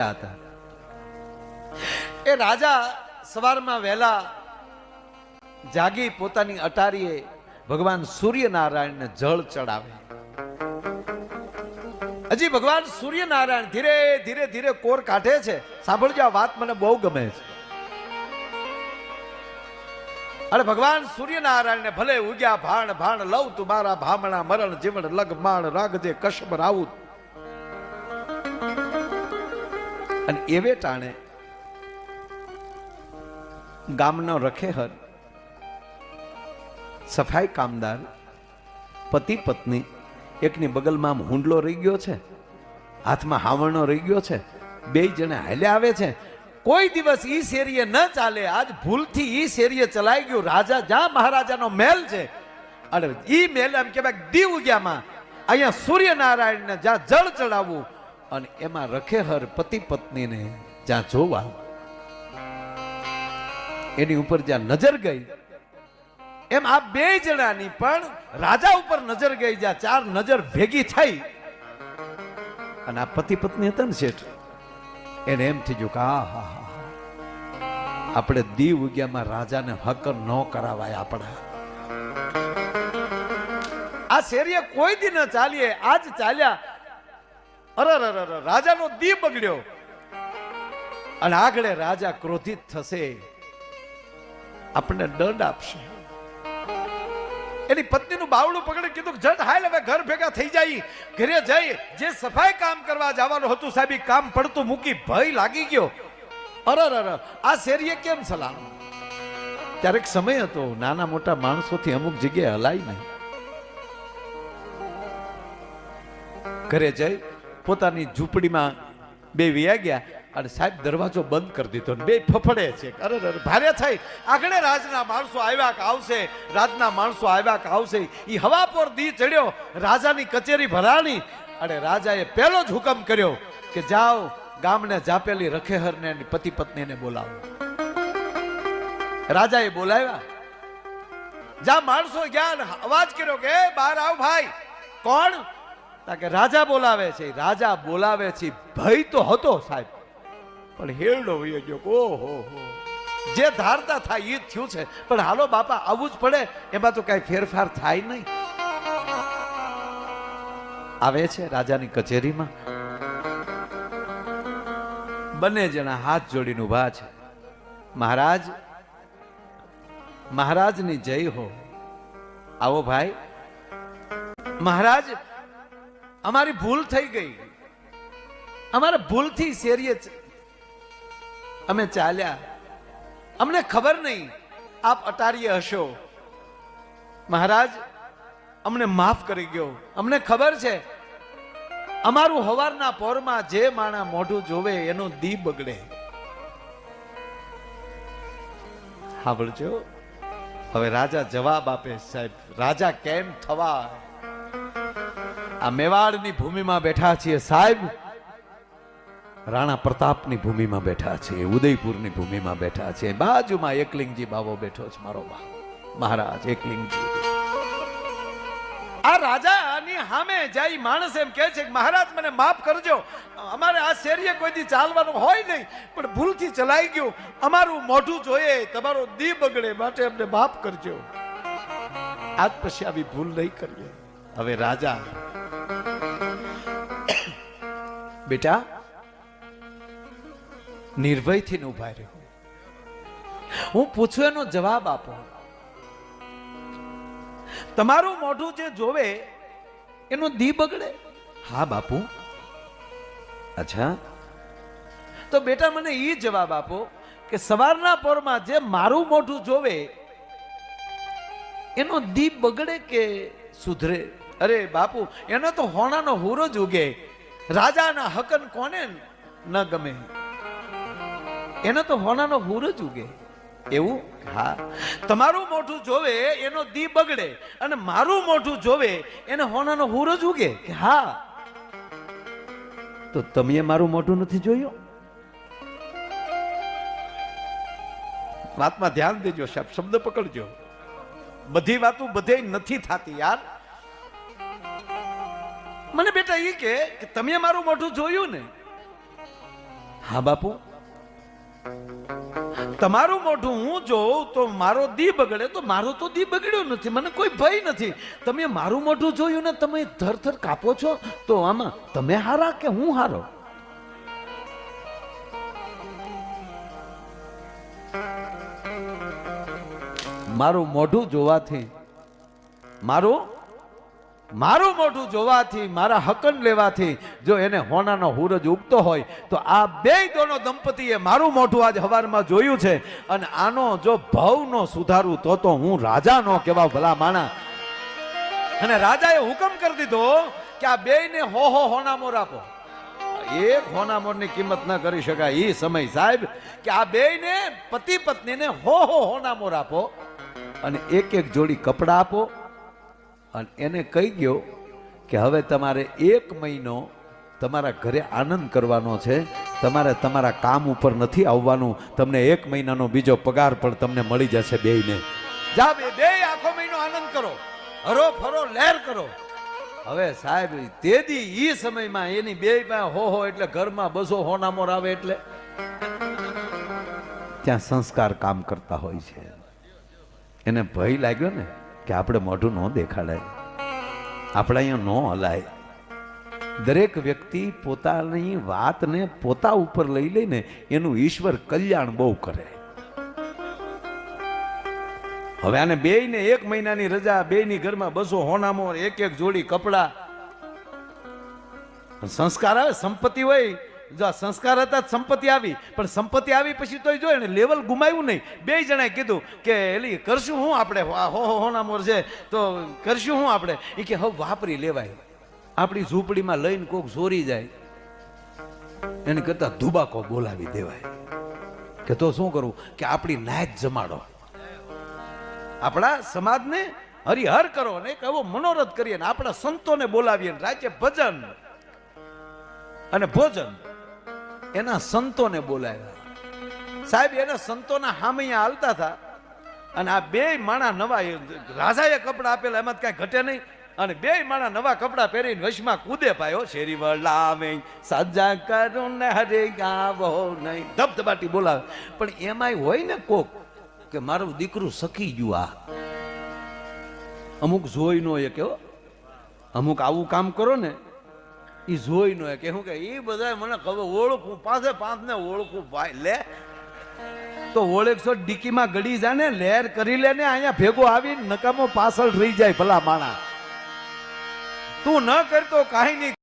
હતા એ રાજા સવારમાં વહેલા જાગી પોતાની અટારીએ ભગવાન સૂર્યનારાયણને જળ ચડાવે. હજી ભગવાન સૂર્યનારાયણ ધીરે ધીરે ધીરે કોર કાઢે છે. સાંભળજો, આ વાત મને બહુ ગમે છે. અરે ભગવાન સૂર્યનારાયણ ભલે ઉગ્યા ભાણ ભાણ લવ તુમારા ભામણા મરણ જીવન લગ માણ રાગજે કશ્મ રાઉત. અને એવે ટાણે ગામનો રખેહર, સફાઈ કામદાર, પતિ પત્ની, એકની બગલમાં હુંડલો રહી ગયો છે, હાથમાં હાવણો રહી ગયો છે, બે જણે હાલ્યા આવે છે. કોઈ દિવસ ઈ શેરીએ ન ચાલે, આજ ભૂલથી ઈ શેરીએ ચલાઈ ગયું. રાજા જ્યાં મહારાજાનો મહેલ છે, અને ઈ મહેલ એમ કહેવાય દીવ ઉગ્યામાં અહીંયા સૂર્યનારાયણને જ્યાં જળ ચડાવવું, અને એમાં રખેહર પતિ પત્નીને જ્યાં જોવા, એની ઉપર જ્યાં નજર ગઈ, એમ આ બે જણાની પણ રાજા ઉપર નજર ગઈ. જ્યાં ચાર નજર ભેગી થઈ, અને આ પતિ પત્ની હતા ને શેઠ, એને એમ થઈ ગયું કે આપણે દીવ ઉગ્યામાં રાજાને હક ન કરાવાય. આપણા આ શેરીએ કોઈ દી ન ચાલીએ, આજ ચાલ્યા. અરે રાજાનો દી બગડ્યો, અને આગળ રાજા ક્રોધિત થશે, આપણને દંડ આપશે. એની પત્નીનું બાવડું પકડી કીધું, જટ હાલ હવે ઘર ભેગા થઈ જાય, ઘરે જઈ જે સફાઈ કામ કરવા જવાનું હતું સાહેબ, કામ પડતું મૂકી ભય લાગી ગયો. અરે આ શેરીએ કેમ સલામ. ત્યારે સમય હતો, નાના મોટા માણસોથી અમુક જગ્યાએ હલાય નહીં. ઘરે જઈ પોતાની ઝૂંપડીમાં બે વ્યા ગયા, અને સાહેબ દરવાજો બંધ કરી દીધો. બે ફફડે છે. અરે ભારે થઈ. આગળ રાજના માણસો આવ્યા કે આવશે, રાજના માણસો આવ્યા કે આવશે. ઈ હવા પર દી ચડ્યો, રાજાની કચેરી ભરાણી, અને રાજાએ પહેલો જ હુકમ કર્યો કે જાઓ ગામને જાપેલી રખેહરને પતિ પત્નીને બોલાવો. રાજાએ બોલાવ્યા. જ્યાં માણસો ગયા, અવાજ કર્યો કે બહાર આવ ભાઈ. કોણ? કે રાજા બોલાવે છે. રાજા બોલાવે છે. ભય તો હતો સાહેબ, પણ હેરડો વયો ગયો. ઓહો, જે ધારતા થાય એ થયું છે. પણ હાલો બાપા, આવવું જ પડે, એમાં તો કઈ ફેરફાર થાય નહીં. આવે છે રાજાની કચેરીમાં. બંને જણા હાથ જોડીને ઉભા છે. મહારાજ, મહારાજની જય હો. આવો ભાઈ. મહારાજ, અમારી ભૂલ થઈ ગઈ. અમારે ભૂલથી શેરીએ અમે ચાલ્યા, અમને ખબર નહીં આપ અટારીએ હશો. મહારાજ, અમને માફ કરી ગયો. અમને ખબર છે અમારું હવારના પોરમાં જે માણા મોઢું જોવે એનું દી બગડે. સાંભળજો, હવે રાજા જવાબ આપે. સાહેબ, રાજા કેમ થવા? આ મેવાડની ભૂમિમાં બેઠા છીએ સાહેબ, રાણા પ્રતાપની ભૂમિમાં બેઠા છે, ઉદયપુરની ભૂમિમાં બેઠા છે. બાજુમાં એકલિંગજી બાવો બેઠો છે, મારો બાપ મહારાજ એકલિંગજી. આ રાજાની સામે જઈ માણસ એમ કહે છે કે મહારાજ મને માફ કરજો, અમારે આ શેરીએ કોઈ દી ચાલવાનું હોય નહીં, પણ ભૂલથી ચલાઈ ગયું. અમારું મોઢું જોઈએ, તમારો દી બગડે, માટે અમને માફ કરજો. આજ પછી આવી ભૂલ નહીં કરીએ. હવે રાજા, બેટા નિર્ભયથી ઉભા રહ્યો. હું પૂછું એનો જવાબ આપો. તમારું મોઢું જે જોવે એનું દી બગડે? હા બાપુ. અચ્છા, તો બેટા મને એ જવાબ આપો કે સવારના પોરમાં જે મારું મોઢું જોવે એનો દી બગડે કે સુધરે? અરે બાપુ, એનો તો હોણાનો હુરો જ ઉગે. રાજાના હકન કોને ન ગમે? એનો તો હોનાનો હુર જ ઉગે. એવું? હા. તમારું મોઢું જોવે એનો દી બગડે, અને મારું મોઢું જોવે એને હોનાનો હુર જ ઉગે. હા. તો તમે મારું મોઢું નથી જોયું? વાતમાં ધ્યાન દેજો સાહેબ, શબ્દ પકડજો. બધી વાતો બધે નથી થતી યાર. મને બેટા એ કે તમે મારું મોઢું જોયું ને? હા બાપુ, તમારું મોઢું હું જોઉં તો મારો દી બગડે, તો મારો તો દી બગડ્યો નથી, મને કોઈ ભય નથી. તમે મારું મોઢું જોયું ને તમે થરથર કાપો છો, તો આમાં તમે હારા કે હું હારો? મારું મોઢું જોવાથી, મારું મોઢું જોવાથી, મારા હકન લેવાથી જો એને હોનાનો હુરજ ઉગતો હોય તો આ બે દોનો દંપતીએ મારું મોઢું આજ હવારમાં જોયું છે. અને આનો જો ભાવનો સુધારું તો હું રાજા નો કહેવા ભલા માણા. અને રાજાએ હુકમ કરી દીધો કે આ બેયને હો હોનામોર આપો. એક હોનામોરની કિંમત ન કરી શકાય એ સમય સાહેબ, કે આ બેયને પતિ પત્નીને હો હોનામોર આપો અને એક એક જોડી કપડા આપો. અને એને કહી ગયો કે હવે તમારે 1 મહિનો તમારા ઘરે આનંદ કરવાનો છે, તમારે તમારા કામ ઉપર નથી આવવાનું, તમને 1 મહિનાનો બીજો પગાર પણ તમને મળી જશે બેયને. જા બે આખો મહિનો આનંદ કરો, હરો ફરો લહેર કરો. હવે સાહેબ તેદી ઈ સમયમાં એની બેય પાસે હો એટલે ઘરમાં બસો હોનામોર આવે એટલે ત્યાં સંસ્કાર કામ કરતા હોય છે. એને ભય લાગ્યો ને કે આપણે મોઢું ન દેખાડાય, આપણે અહીંયા ન હલાય. દરેક વ્યક્તિ પોતાની વાતને પોતા ઉપર લઈ લઈને એનું ઈશ્વર કલ્યાણ બહુ કરે. હવે આને બેયને 1 મહિનાની રજા, બેયની ઘરમાં 200 હોનામોર, એક જોડી કપડા. સંસ્કાર આવે, સંપત્તિ હોય. જો સંસ્કાર હતા સંપત્તિ આવી, પણ સંપત્તિ આવી પછી તો જોઈએ ને લેવલ ગુમાવ્યું નહીં. 2 જણાએ કીધું કે એલી કરશું હું આપણે, હોનામોર છે તો કરશું હું આપણે. એ કે હવે વાપરી લેવાય, આપણી ઝૂંપડીમાં લઈને કોક ચોરી જાય એને કરતા ધુબાકો બોલાવી દેવાય. કે તો શું કરવું કે આપણી નાચ જમાડો, આપણા સમાજને હરિહર કરો ને એક એવો મનોરથ કરીએ ને આપણા સંતોને બોલાવીએ, રાજ્ય ભજન અને ભોજન. એના સંતોને બોલાવ્યા સાહેબ. એના સંતોના હામૈયા હાલતા હતા અને આ 2 માણા નવા, રાજાએ કપડા આપેલા એમાં કઈ ઘટે નહીં. અને 2 માણા નવા કપડા પહેરીને વશમાં કૂદે પાયો. શેરી વલાવે સજા કરું ને હરે ગાવો નહીં, ધબધબાટી બોલાવે. પણ એમાંય હોય ને કોક કે મારું દીકરું સખી ગયું. આ અમુક જોઈ નો એ કેવો, અમુક આવું કામ કરો ને એ જોઈ નો કે હું કે એ બધા મને ખબર ઓળખું, પાસે 5 ને ઓળખું ભાઈ. લે તો ઓળખશો ડીકીમાં ગડી જા ને, લહેર કરી લે ને, અહીંયા ભેગો આવી નકામો પાછળ રહી જાય ભલા માણા. તું ન કરતો કાંઈ નહીં.